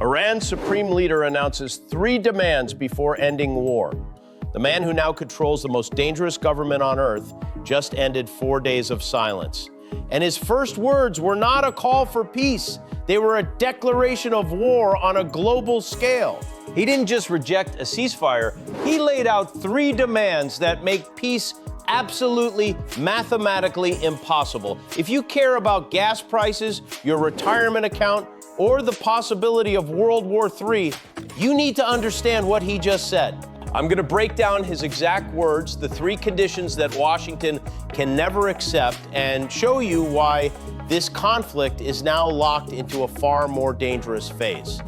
Iran's supreme leader announces 3 demands before ending war. The man who now controls the most dangerous government on earth just ended 4 days of silence. And his first words were not a call for peace. They were a declaration of war on a global scale. He didn't just reject a ceasefire, he laid out 3 demands that make peace absolutely mathematically impossible. If you care about gas prices, your retirement account, or the possibility of World War III, you need to understand what he just said. I'm going to break down his exact words, the 3 conditions that Washington can never accept, and show you why this conflict is now locked into a far more dangerous phase.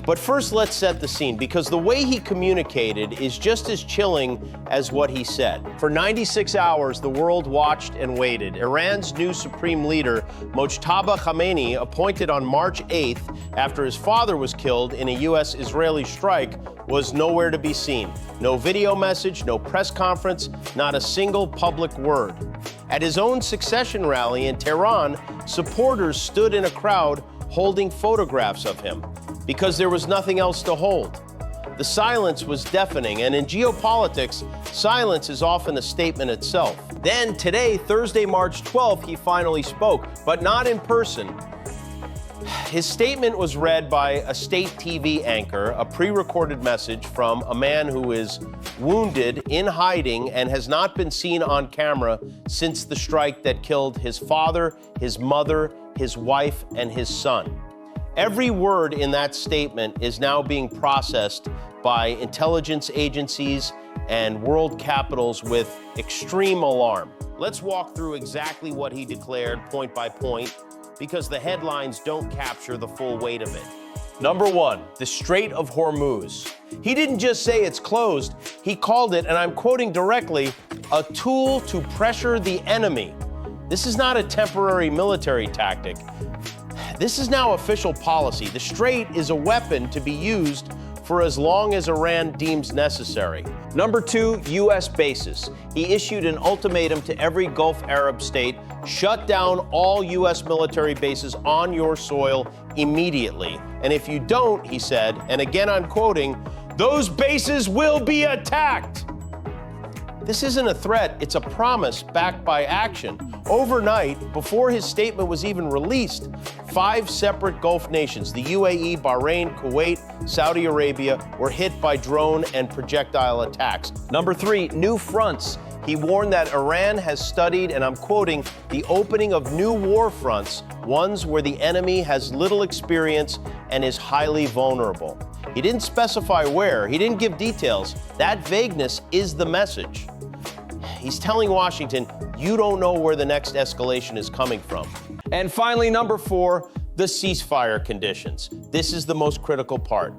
But first, let's set the scene, because the way he communicated is just as chilling as what he said. For 96 hours, the world watched and waited. Iran's new supreme leader, Mojtaba Khamenei, appointed on March 8th after his father was killed in a U.S.-Israeli strike, was nowhere to be seen. No video message, no press conference, not a single public word. At his own succession rally in Tehran, supporters stood in a crowd holding photographs of him, because there was nothing else to hold. The silence was deafening, and in geopolitics, silence is often a statement itself. Then today, Thursday, March 12th, he finally spoke, but not in person. His statement was read by a state TV anchor, a pre-recorded message from a man who is wounded, in hiding, and has not been seen on camera since the strike that killed his father, his mother, his wife, and his son. Every word in that statement is now being processed by intelligence agencies and world capitals with extreme alarm. Let's walk through exactly what he declared point by point, because the headlines don't capture the full weight of it. Number 1, the Strait of Hormuz. He didn't just say it's closed, he called it, and I'm quoting directly, a tool to pressure the enemy. This is not a temporary military tactic. This is now official policy. The strait is a weapon to be used for as long as Iran deems necessary. Number 2, U.S. bases. He issued an ultimatum to every Gulf Arab state: shut down all U.S. military bases on your soil immediately. And if you don't, he said, and again I'm quoting, those bases will be attacked. This isn't a threat, it's a promise backed by action. Overnight, before his statement was even released, 5 separate Gulf nations, the UAE, Bahrain, Kuwait, Saudi Arabia, were hit by drone and projectile attacks. Number 3, new fronts. He warned that Iran has studied, and I'm quoting, the opening of new war fronts, ones where the enemy has little experience and is highly vulnerable. He didn't specify where, he didn't give details. That vagueness is the message. He's telling Washington, you don't know where the next escalation is coming from. And finally, number 4, the ceasefire conditions. This is the most critical part.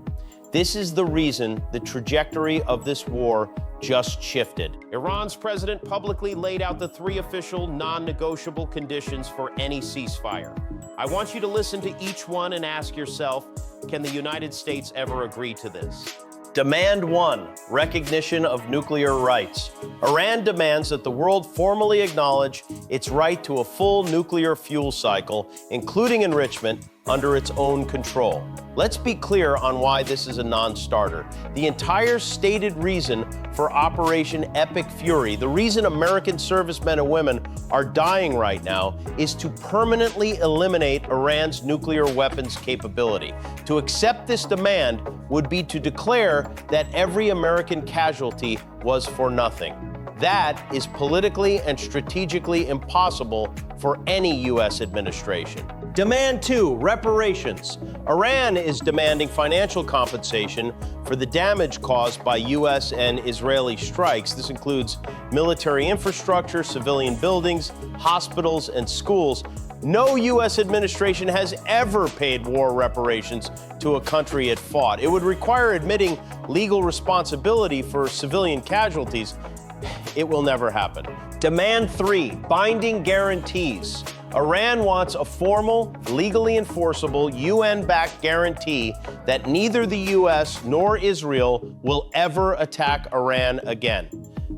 This is the reason the trajectory of this war just shifted. Iran's president publicly laid out the 3 official non-negotiable conditions for any ceasefire. I want you to listen to each one and ask yourself, can the United States ever agree to this? Demand 1, recognition of nuclear rights. Iran demands that the world formally acknowledge its right to a full nuclear fuel cycle, including enrichment, under its own control. Let's be clear on why this is a non-starter. The entire stated reason for Operation Epic Fury, the reason American servicemen and women are dying right now, is to permanently eliminate Iran's nuclear weapons capability. To accept this demand would be to declare that every American casualty was for nothing. That is politically and strategically impossible for any U.S. administration. Demand 2, reparations. Iran is demanding financial compensation for the damage caused by U.S. and Israeli strikes. This includes military infrastructure, civilian buildings, hospitals, and schools. No U.S. administration has ever paid war reparations to a country it fought. It would require admitting legal responsibility for civilian casualties. It will never happen. Demand 3, binding guarantees. Iran wants a formal, legally enforceable, UN-backed guarantee that neither the U.S. nor Israel will ever attack Iran again.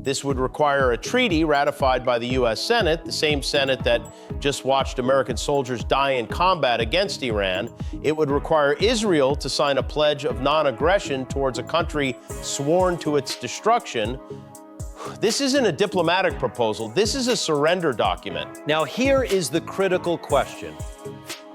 This would require a treaty ratified by the U.S. Senate, the same Senate that just watched American soldiers die in combat against Iran. It would require Israel to sign a pledge of non-aggression towards a country sworn to its destruction. This isn't a diplomatic proposal. This is a surrender document. Now, here is the critical question.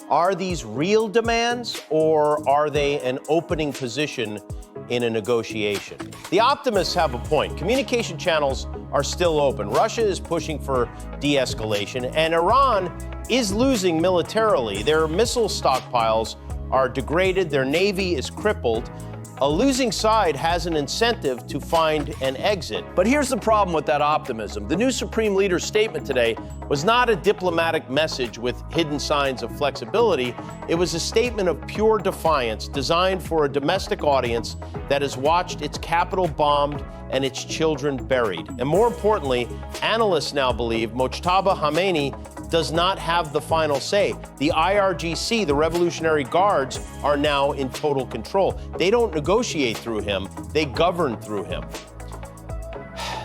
Are these real demands, or are they an opening position in a negotiation? The optimists have a point. Communication channels are still open. Russia is pushing for de-escalation, and Iran is losing militarily. Their missile stockpiles are degraded, their navy is crippled. A losing side has an incentive to find an exit. But here's the problem with that optimism. The new Supreme Leader's statement today was not a diplomatic message with hidden signs of flexibility. It was a statement of pure defiance designed for a domestic audience that has watched its capital bombed and its children buried. And more importantly, analysts now believe Mojtaba Khamenei does not have the final say. The IRGC, the Revolutionary Guards, are now in total control. They don't negotiate through him, they govern through him.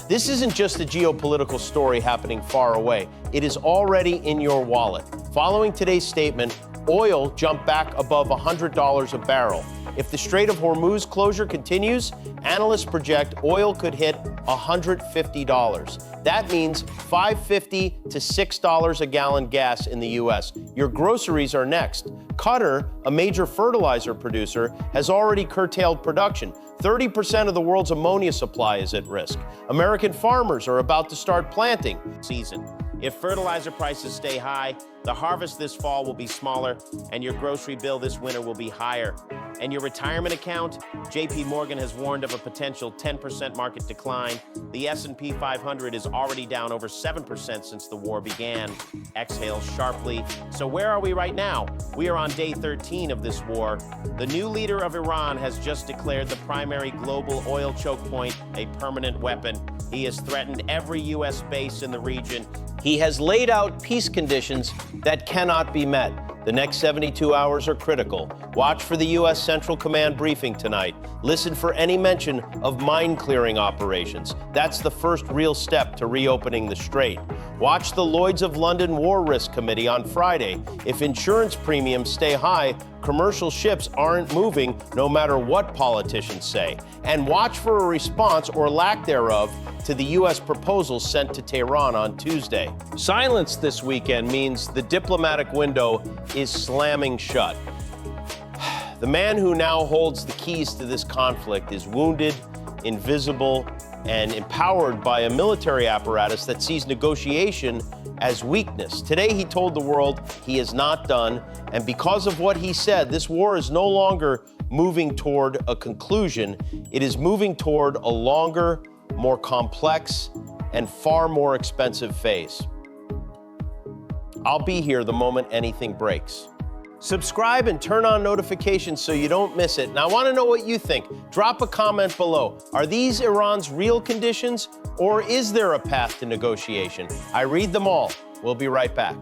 This isn't just a geopolitical story happening far away. It is already in your wallet. Following today's statement, oil jumped back above $100 a barrel. If the Strait of Hormuz closure continues, analysts project oil could hit $150. That means $5.50 to $6 a gallon gas in the U.S. Your groceries are next. Qatar, a major fertilizer producer, has already curtailed production. 30% of the world's ammonia supply is at risk. American farmers are about to start planting season. If fertilizer prices stay high, the harvest this fall will be smaller, and your grocery bill this winter will be higher. And your retirement account? JP Morgan has warned of a potential 10% market decline. The S&P 500 is already down over 7% since the war began. Exhale sharply. So where are we right now? We are on day 13 of this war. The new leader of Iran has just declared the primary global oil choke point a permanent weapon. He has threatened every U.S. base in the region. He has laid out peace conditions that cannot be met. The next 72 hours are critical. Watch for the U.S. Central Command briefing tonight. Listen for any mention of mine-clearing operations. That's the first real step to reopening the strait. Watch the Lloyd's of London War Risk Committee on Friday. If insurance premiums stay high, commercial ships aren't moving no matter what politicians say. And watch for a response or lack thereof to the U.S. proposals sent to Tehran on Tuesday. Silence this weekend means the diplomatic window is slamming shut. The man who now holds the keys to this conflict is wounded, invisible, and empowered by a military apparatus that sees negotiation as weakness. Today, he told the world he is not done, and because of what he said, this war is no longer moving toward a conclusion. It is moving toward a longer, more complex, and far more expensive phase. I'll be here the moment anything breaks. Subscribe and turn on notifications so you don't miss it. And I want to know what you think. Drop a comment below. Are these Iran's real conditions, or is there a path to negotiation? I read them all. We'll be right back.